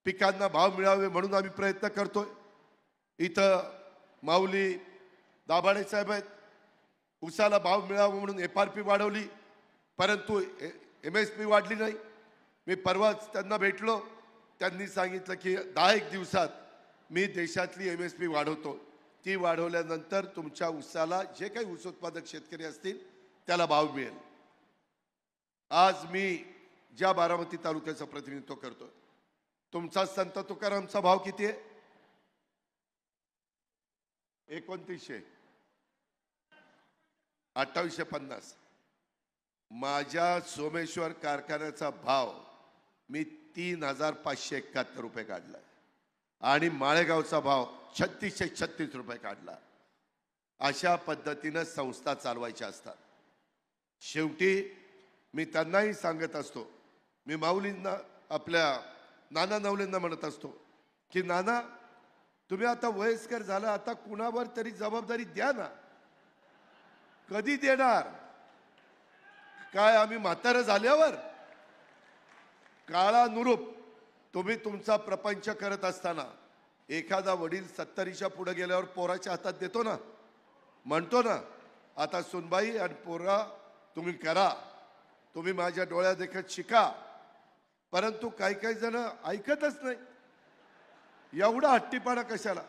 पिकांना भाव मिळावे म्हणून आम्ही प्रयत्न करतोय। इथं माऊली दाभाडे साहेब आहेत, उसाला भाव मिळावा म्हणून FRP वाढवली, परंतु MSP वाढली नाही। मी परवाच त्यांना भेटलो, त्यांनी सांगितलं की 10 दिवसात मी देशातली MSP वाढवतो। ती वाढवल्यानंतर तुमच्या उसाला जे काही ऊस उत्पादक शेतकरी असतील त्याला भाव मिळेल। आज मी ज्या बारामती तालुक्याचं प्रतिनिधित्व करतोय, तुमचा संत तुकारामचा भाव किती आहे? 2900, 2850। माझ्या सोमेश्वर कारखान्याचा भाव मी 3571 रुपये काढला आणि माळेगावचा भाव 3636 रुपये काढला। अशा पद्धतीने संस्था चालवायच्या असतात। शेवटी मी त्यांनाही सांगत असतो, मी माऊलींना आपल्या नाना नवलेंना म्हणत असतो की नाना तुम्ही आता वयस्कर झाला, आता कुणावर तरी जबाबदारी द्या ना। कधी देणार? काय आम्ही म्हातारं झाल्यावर? काळानुरूप तुम्ही तुमचा प्रपंच करत असताना एखादा वडील 70च्या पुढे गेल्यावर पोराच्या हातात देतो ना, म्हणतो ना आता सुनबाई आणि पोरा तुम्ही करा, तुम्ही माझ्या डोळ्यात देखत शिका। परंतु काही जण ऐकतच नाही। एवढा हट्टीपणा कशाला?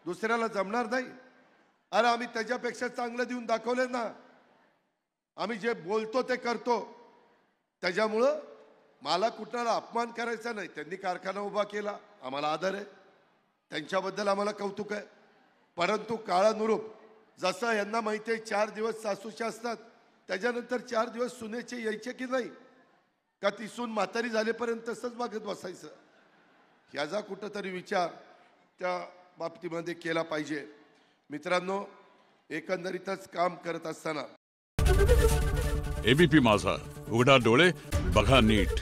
दुसऱ्याला जमणार नाही? अरे आम्ही त्याच्यापेक्षा चांगलं देऊन दाखवले ना। आम्ही जे बोलतो ते करतो, त्याच्यामुळं मला कुणाला अपमान करायचा नाही। त्यांनी कारखाना उभा केला, आम्हाला आदर आहे, त्यांच्याबद्दल आम्हाला कौतुक आहे। परंतु काळानुरूप जसं यांना माहिती आहे 4 दिवस सासूचे असतात, त्याच्यानंतर 4 दिवस सुनेचे यायचे की नाही, का ती सून म्हातारी झालेपर्यंत तसंच मागत बसायचं? याचा कुठंतरी विचार त्या बाबतीमध्ये केला पाहिजे। मित्रांनो, एकंदरीतच काम करत असताना ABP माझा, उघडा डोळे बघा नीट।